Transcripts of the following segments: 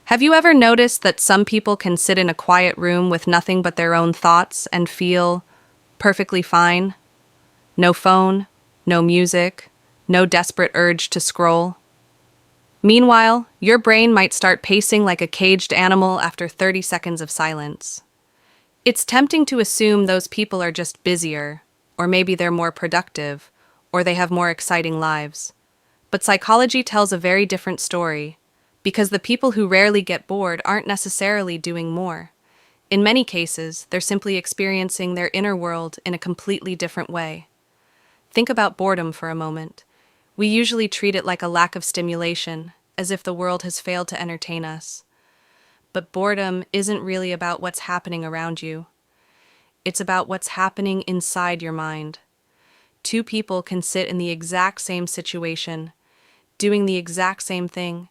Have you ever noticed that some people can sit in a quiet room with nothing but their own thoughts and feel perfectly fine? No phone, no music, no desperate urge to scroll. Meanwhile, your brain might start pacing like a caged animal after 30 seconds of silence. It's tempting to assume those people are just busier, or maybe they're more productive, or they have more exciting lives. But psychology tells a very different story, because the people who rarely get bored aren't necessarily doing more. In many cases, they're simply experiencing their inner world in a completely different way. Think about boredom for a moment. We usually treat it like a lack of stimulation, as if the world has failed to entertain us. But boredom isn't really about what's happening around you. It's about what's happening inside your mind. Two people can sit in the exact same situation, doing the exact same thing,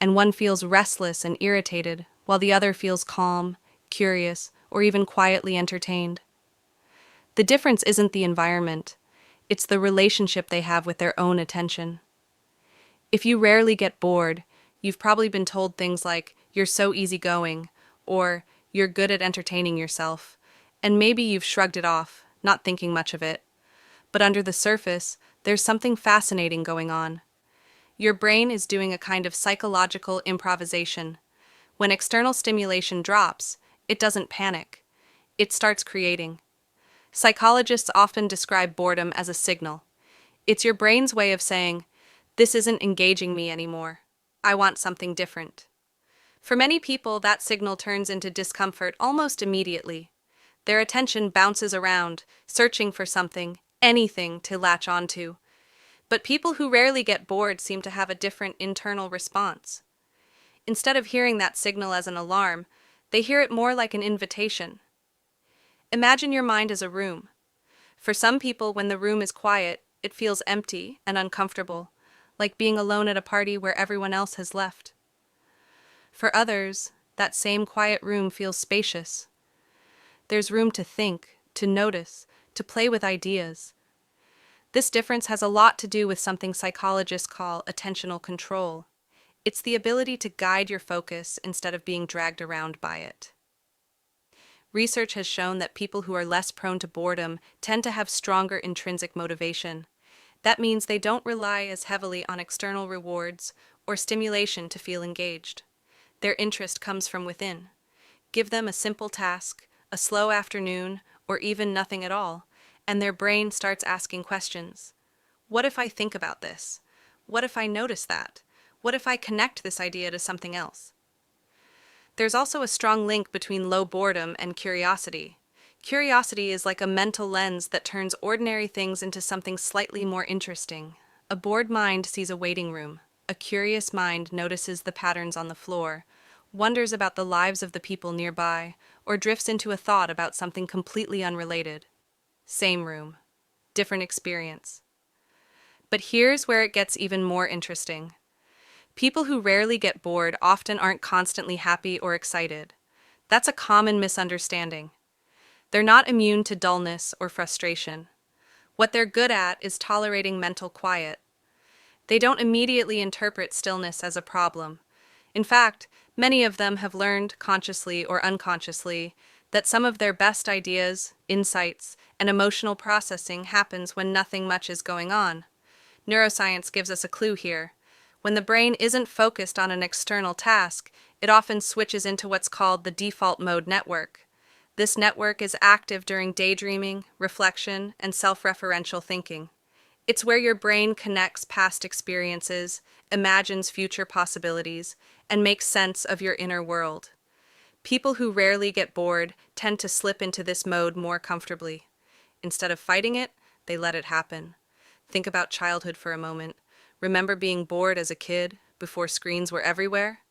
and one feels restless and irritated, while the other feels calm, curious, or even quietly entertained. The difference isn't the environment, it's the relationship they have with their own attention. If you rarely get bored, you've probably been told things like, "You're so easygoing," or "You're good at entertaining yourself," and maybe you've shrugged it off, not thinking much of it. But under the surface, there's something fascinating going on. Your brain is doing a kind of psychological improvisation. When external stimulation drops, it doesn't panic. It starts creating. Psychologists often describe boredom as a signal. It's your brain's way of saying, "This isn't engaging me anymore. I want something different." For many people, that signal turns into discomfort almost immediately. Their attention bounces around, searching for something, anything to latch onto. But people who rarely get bored seem to have a different internal response. Instead of hearing that signal as an alarm, they hear it more like an invitation. Imagine your mind as a room. For some people, when the room is quiet, it feels empty and uncomfortable, like being alone at a party where everyone else has left. For others, that same quiet room feels spacious. There's room to think, to notice, to play with ideas. This difference has a lot to do with something psychologists call attentional control. It's the ability to guide your focus instead of being dragged around by it. Research has shown that people who are less prone to boredom tend to have stronger intrinsic motivation. That means they don't rely as heavily on external rewards or stimulation to feel engaged. Their interest comes from within. Give them a simple task, a slow afternoon, or even nothing at all, and their brain starts asking questions. What if I think about this? What if I notice that? What if I connect this idea to something else? There's also a strong link between low boredom and curiosity. Curiosity is like a mental lens that turns ordinary things into something slightly more interesting. A bored mind sees a waiting room. A curious mind notices the patterns on the floor, wonders about the lives of the people nearby, or drifts into a thought about something completely unrelated. Same room, different experience. But here's where it gets even more interesting. People who rarely get bored often aren't constantly happy or excited. That's a common misunderstanding. They're not immune to dullness or frustration. What they're good at is tolerating mental quiet. They don't immediately interpret stillness as a problem. In fact, many of them have learned, consciously or unconsciously, that some of their best ideas, insights, and emotional processing happens when nothing much is going on. Neuroscience gives us a clue here. When the brain isn't focused on an external task, it often switches into what's called the default mode network. This network is active during daydreaming, reflection, and self-referential thinking. It's where your brain connects past experiences, imagines future possibilities, and makes sense of your inner world. People who rarely get bored tend to slip into this mode more comfortably. Instead of fighting it, they let it happen. Think about childhood for a moment. Remember being bored as a kid, before screens were everywhere?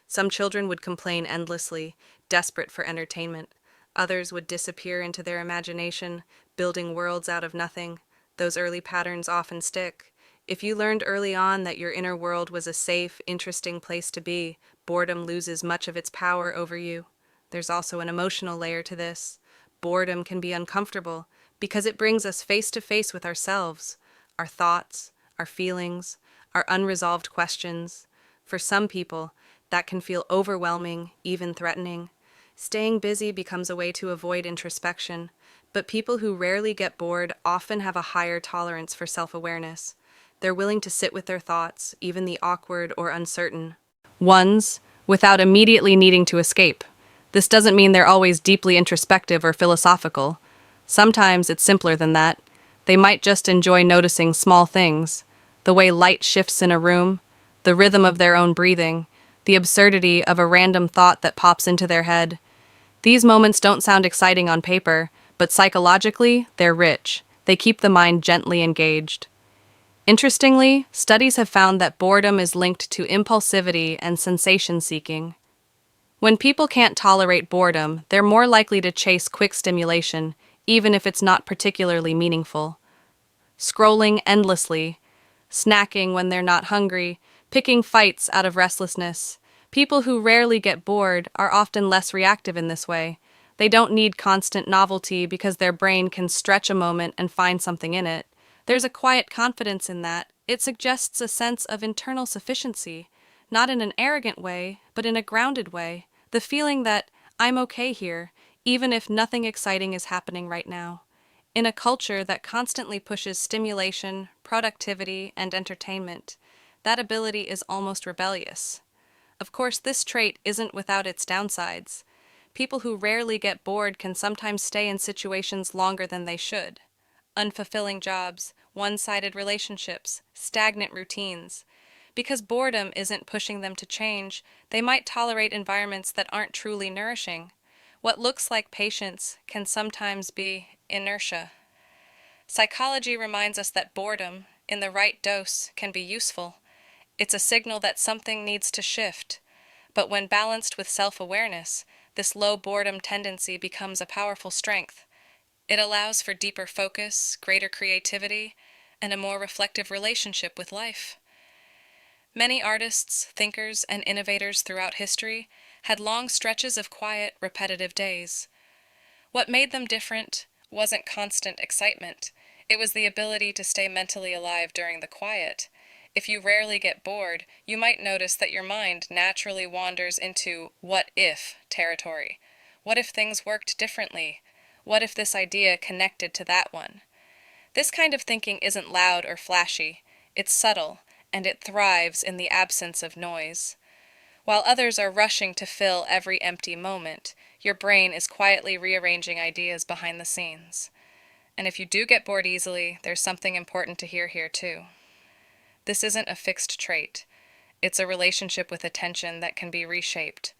Some children would complain endlessly, desperate for entertainment. Others would disappear into their imagination, building worlds out of nothing. Those early patterns often stick. If you learned early on that your inner world was a safe, interesting place to be, boredom loses much of its power over you. There's also an emotional layer to this. Boredom can be uncomfortable because it brings us face to face with ourselves, our thoughts, our feelings, our unresolved questions. For some people, that can feel overwhelming, even threatening. Staying busy becomes a way to avoid introspection, but people who rarely get bored often have a higher tolerance for self-awareness. They're willing to sit with their thoughts, even the awkward or uncertain ones, without immediately needing to escape. This doesn't mean they're always deeply introspective or philosophical. Sometimes it's simpler than that. They might just enjoy noticing small things, the way light shifts in a room, the rhythm of their own breathing, the absurdity of a random thought that pops into their head. These moments don't sound exciting on paper, but psychologically, they're rich. They keep the mind gently engaged. Interestingly, studies have found that boredom is linked to impulsivity and sensation seeking. When people can't tolerate boredom, they're more likely to chase quick stimulation, even if it's not particularly meaningful. Scrolling endlessly, snacking when they're not hungry, picking fights out of restlessness. People who rarely get bored are often less reactive in this way. They don't need constant novelty because their brain can stretch a moment and find something in it. There's a quiet confidence in that. It suggests a sense of internal sufficiency, not in an arrogant way, but in a grounded way. The feeling that I'm okay here, even if nothing exciting is happening right now. In a culture that constantly pushes stimulation, productivity, and entertainment, that ability is almost rebellious. Of course, this trait isn't without its downsides. People who rarely get bored can sometimes stay in situations longer than they should. Unfulfilling jobs, one-sided relationships, stagnant routines. Because boredom isn't pushing them to change, they might tolerate environments that aren't truly nourishing. What looks like patience can sometimes be inertia. Psychology reminds us that boredom, in the right dose, can be useful. It's a signal that something needs to shift. But when balanced with self-awareness, this low boredom tendency becomes a powerful strength. It allows for deeper focus, greater creativity, and a more reflective relationship with life. Many artists, thinkers, and innovators throughout history had long stretches of quiet, repetitive days. What made them different wasn't constant excitement. It was the ability to stay mentally alive during the quiet. If you rarely get bored, you might notice that your mind naturally wanders into what if territory. What if things worked differently? What if this idea connected to that one? This kind of thinking isn't loud or flashy. It's subtle, and it thrives in the absence of noise. While others are rushing to fill every empty moment, your brain is quietly rearranging ideas behind the scenes. And if you do get bored easily, there's something important to hear here too. This isn't a fixed trait. It's a relationship with attention that can be reshaped.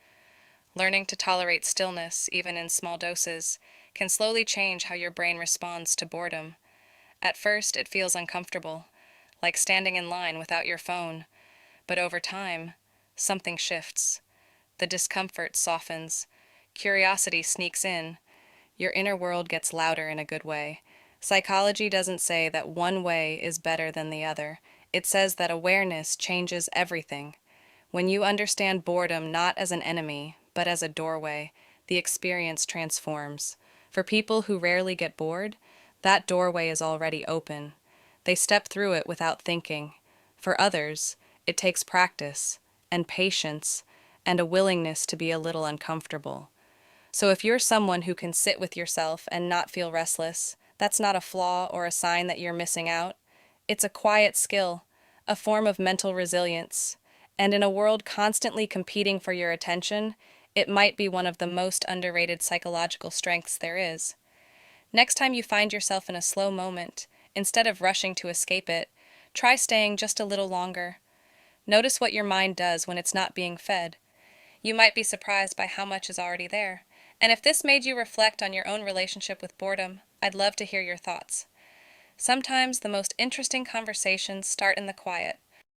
Learning to tolerate stillness, even in small doses, can slowly change how your brain responds to boredom. At first, it feels uncomfortable, like standing in line without your phone. But over time, something shifts. The discomfort softens. Curiosity sneaks in. Your inner world gets louder in a good way. Psychology doesn't say that one way is better than the other. It says that awareness changes everything. When you understand boredom not as an enemy, but as a doorway, the experience transforms. For people who rarely get bored, that doorway is already open. They step through it without thinking. For others, it takes practice and patience and a willingness to be a little uncomfortable. So if you're someone who can sit with yourself and not feel restless, that's not a flaw or a sign that you're missing out. It's a quiet skill, a form of mental resilience, and in a world constantly competing for your attention, it might be one of the most underrated psychological strengths there is. Next time you find yourself in a slow moment, instead of rushing to escape it, try staying just a little longer. Notice what your mind does when it's not being fed. You might be surprised by how much is already there. And if this made you reflect on your own relationship with boredom, I'd love to hear your thoughts. Sometimes the most interesting conversations start in the quiet,